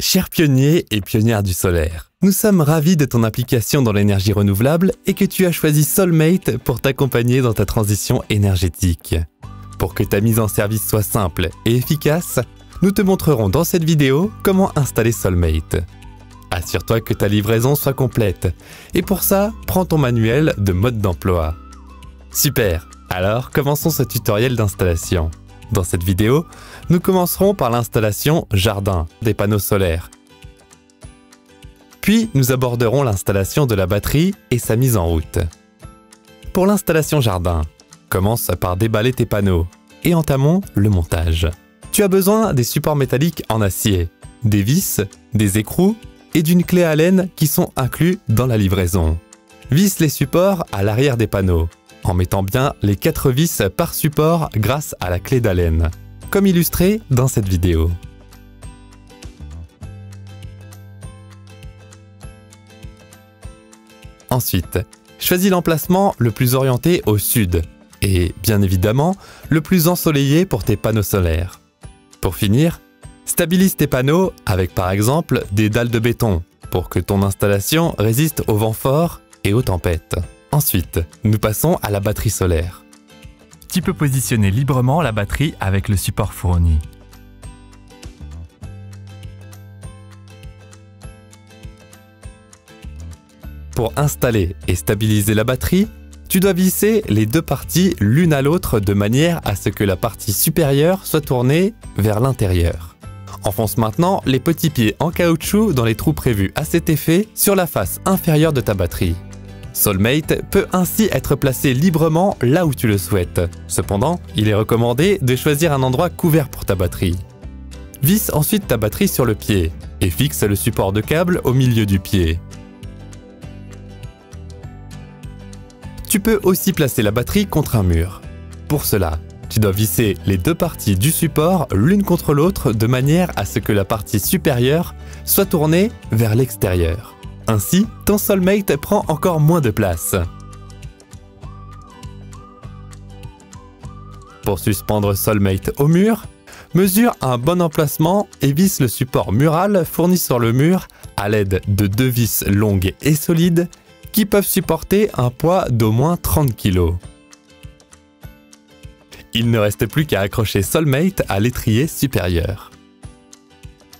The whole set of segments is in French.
Chers pionniers et pionnières du solaire, nous sommes ravis de ton implication dans l'énergie renouvelable et que tu as choisi Soulmate pour t'accompagner dans ta transition énergétique. Pour que ta mise en service soit simple et efficace, nous te montrerons dans cette vidéo comment installer Soulmate. Assure-toi que ta livraison soit complète et pour ça, prends ton manuel de mode d'emploi. Super! Alors, commençons ce tutoriel d'installation. Dans cette vidéo, nous commencerons par l'installation jardin des panneaux solaires. Puis, nous aborderons l'installation de la batterie et sa mise en route. Pour l'installation jardin, commence par déballer tes panneaux et entamons le montage. Tu as besoin des supports métalliques en acier, des vis, des écrous et d'une clé Allen qui sont inclus dans la livraison. Visse les supports à l'arrière des panneaux, en mettant bien les 4 vis par support grâce à la clé d'Allen, comme illustré dans cette vidéo. Ensuite, choisis l'emplacement le plus orienté au sud et, bien évidemment, le plus ensoleillé pour tes panneaux solaires. Pour finir, stabilise tes panneaux avec par exemple des dalles de béton pour que ton installation résiste aux vents forts et aux tempêtes. Ensuite, nous passons à la batterie solaire. Tu peux positionner librement la batterie avec le support fourni. Pour installer et stabiliser la batterie, tu dois visser les deux parties l'une à l'autre de manière à ce que la partie supérieure soit tournée vers l'intérieur. Enfonce maintenant les petits pieds en caoutchouc dans les trous prévus à cet effet sur la face inférieure de ta batterie. Soulmate peut ainsi être placé librement là où tu le souhaites. Cependant, il est recommandé de choisir un endroit couvert pour ta batterie. Visse ensuite ta batterie sur le pied et fixe le support de câble au milieu du pied. Tu peux aussi placer la batterie contre un mur. Pour cela, tu dois visser les deux parties du support l'une contre l'autre de manière à ce que la partie supérieure soit tournée vers l'extérieur. Ainsi, ton Soulmate prend encore moins de place. Pour suspendre Soulmate au mur, mesure un bon emplacement et visse le support mural fourni sur le mur à l'aide de 2 vis longues et solides qui peuvent supporter un poids d'au moins 30 kg. Il ne reste plus qu'à accrocher Soulmate à l'étrier supérieur.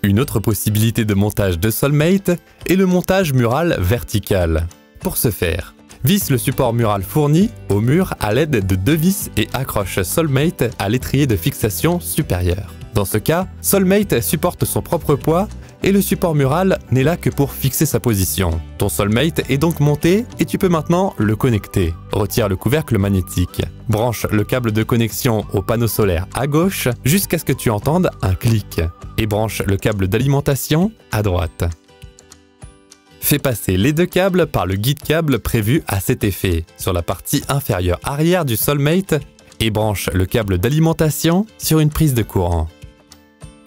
Une autre possibilité de montage de Soulmate est le montage mural vertical. Pour ce faire, visse le support mural fourni au mur à l'aide de 2 vis et accroche Soulmate à l'étrier de fixation supérieur. Dans ce cas, Soulmate supporte son propre poids et le support mural n'est là que pour fixer sa position. Ton Soulmate est donc monté et tu peux maintenant le connecter. Retire le couvercle magnétique. Branche le câble de connexion au panneau solaire à gauche jusqu'à ce que tu entendes un clic. Et branche le câble d'alimentation à droite. Fais passer les deux câbles par le guide câble prévu à cet effet sur la partie inférieure arrière du Soulmate et branche le câble d'alimentation sur une prise de courant.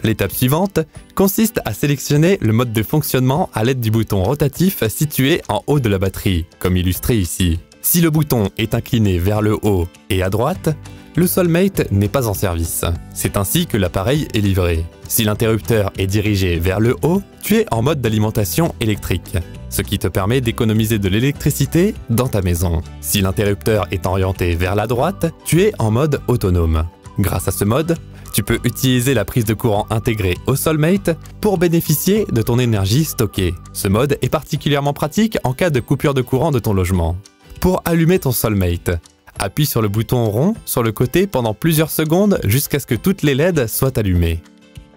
L'étape suivante consiste à sélectionner le mode de fonctionnement à l'aide du bouton rotatif situé en haut de la batterie, comme illustré ici. Si le bouton est incliné vers le haut et à droite, le Soulmate n'est pas en service. C'est ainsi que l'appareil est livré. Si l'interrupteur est dirigé vers le haut, tu es en mode d'alimentation électrique, ce qui te permet d'économiser de l'électricité dans ta maison. Si l'interrupteur est orienté vers la droite, tu es en mode autonome. Grâce à ce mode, tu peux utiliser la prise de courant intégrée au Soulmate pour bénéficier de ton énergie stockée. Ce mode est particulièrement pratique en cas de coupure de courant de ton logement. Pour allumer ton Soulmate, appuie sur le bouton rond sur le côté pendant plusieurs secondes jusqu'à ce que toutes les LED soient allumées.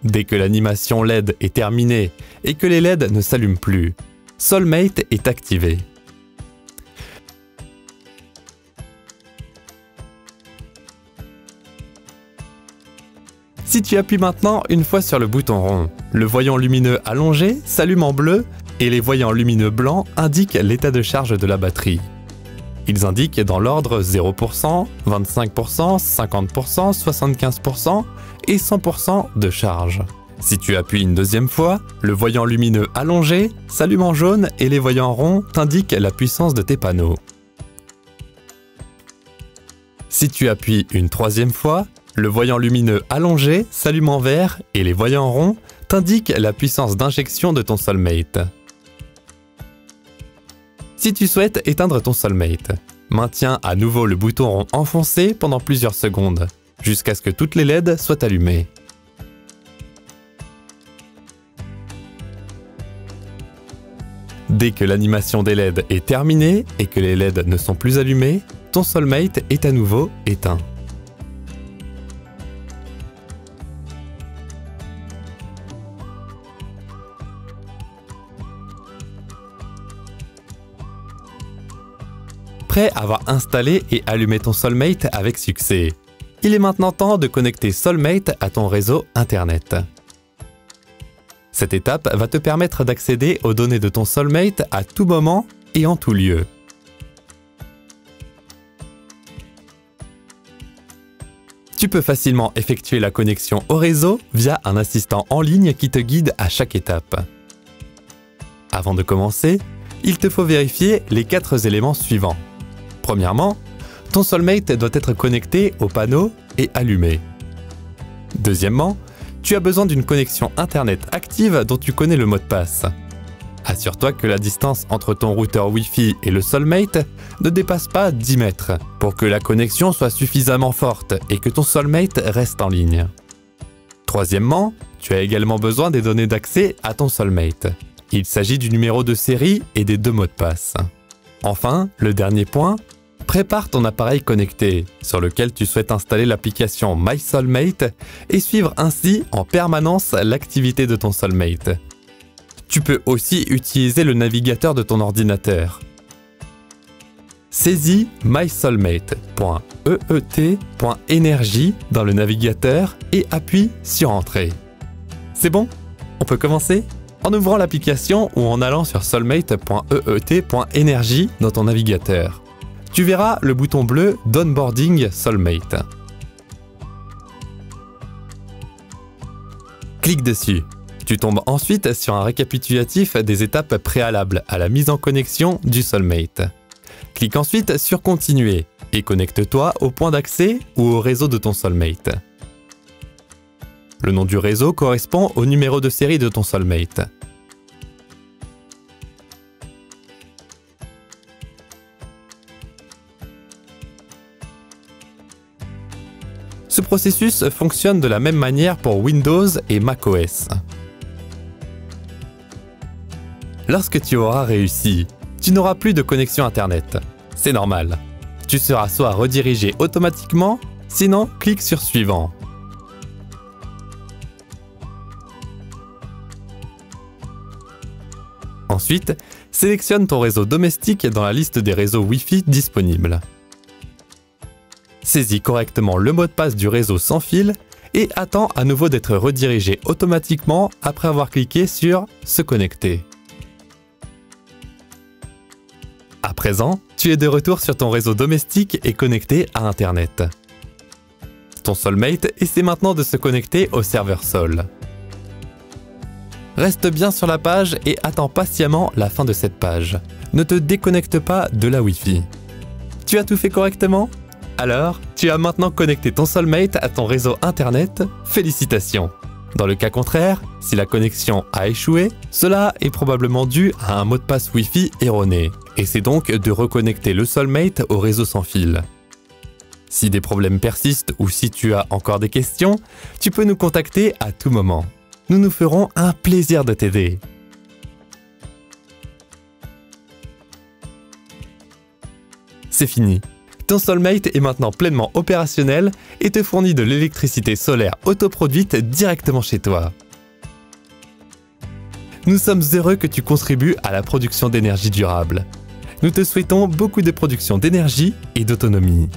Dès que l'animation LED est terminée et que les LED ne s'allument plus, Soulmate est activé. Si tu appuies maintenant une fois sur le bouton rond, le voyant lumineux allongé s'allume en bleu et les voyants lumineux blancs indiquent l'état de charge de la batterie. Ils indiquent dans l'ordre 0%, 25%, 50%, 75% et 100% de charge. Si tu appuies une deuxième fois, le voyant lumineux allongé s'allume en jaune et les voyants ronds t'indiquent la puissance de tes panneaux. Si tu appuies une troisième fois, le voyant lumineux allongé s'allume en vert et les voyants ronds t'indique la puissance d'injection de ton Soulmate. Si tu souhaites éteindre ton Soulmate, maintiens à nouveau le bouton rond enfoncé pendant plusieurs secondes, jusqu'à ce que toutes les LED soient allumées. Dès que l'animation des LED est terminée et que les LED ne sont plus allumées, ton Soulmate est à nouveau éteint. Prêt à avoir installé et allumé ton Soulmate avec succès, il est maintenant temps de connecter Soulmate à ton réseau Internet. Cette étape va te permettre d'accéder aux données de ton Soulmate à tout moment et en tout lieu. Tu peux facilement effectuer la connexion au réseau via un assistant en ligne qui te guide à chaque étape. Avant de commencer, il te faut vérifier les 4 éléments suivants. Premièrement, ton Soulmate doit être connecté au panneau et allumé. Deuxièmement, tu as besoin d'une connexion Internet active dont tu connais le mot de passe. Assure-toi que la distance entre ton routeur Wi-Fi et le Soulmate ne dépasse pas 10 mètres pour que la connexion soit suffisamment forte et que ton Soulmate reste en ligne. Troisièmement, tu as également besoin des données d'accès à ton Soulmate. Il s'agit du numéro de série et des 2 mots de passe. Enfin, le dernier point, prépare ton appareil connecté sur lequel tu souhaites installer l'application My Soulmate et suivre ainsi en permanence l'activité de ton Soulmate. Tu peux aussi utiliser le navigateur de ton ordinateur. Saisis mysoulmate.eet.energy dans le navigateur et appuie sur Entrée. C'est bon? On peut commencer? En ouvrant l'application ou en allant sur soulmate.eet.energy dans ton navigateur. Tu verras le bouton bleu d'Onboarding Soulmate. Clique dessus. Tu tombes ensuite sur un récapitulatif des étapes préalables à la mise en connexion du Soulmate. Clique ensuite sur Continuer et connecte-toi au point d'accès ou au réseau de ton Soulmate. Le nom du réseau correspond au numéro de série de ton Soulmate. Ce processus fonctionne de la même manière pour Windows et macOS. Lorsque tu auras réussi, tu n'auras plus de connexion Internet. C'est normal. Tu seras soit redirigé automatiquement, sinon clique sur Suivant. Ensuite, sélectionne ton réseau domestique dans la liste des réseaux Wi-Fi disponibles. Saisis correctement le mot de passe du réseau sans fil et attends à nouveau d'être redirigé automatiquement après avoir cliqué sur « Se connecter ». À présent, tu es de retour sur ton réseau domestique et connecté à Internet. Ton Soulmate essaie maintenant de se connecter au serveur Sol. Reste bien sur la page et attends patiemment la fin de cette page. Ne te déconnecte pas de la Wi-Fi. Tu as tout fait correctement ? Alors, tu as maintenant connecté ton Soulmate à ton réseau Internet. Félicitations! Dans le cas contraire, si la connexion a échoué, cela est probablement dû à un mot de passe Wi-Fi erroné. Essaie donc de reconnecter le Soulmate au réseau sans fil. Si des problèmes persistent ou si tu as encore des questions, tu peux nous contacter à tout moment. Nous nous ferons un plaisir de t'aider. C'est fini. Ton Soulmate est maintenant pleinement opérationnel et te fournit de l'électricité solaire autoproduite directement chez toi. Nous sommes heureux que tu contribues à la production d'énergie durable. Nous te souhaitons beaucoup de production d'énergie et d'autonomie.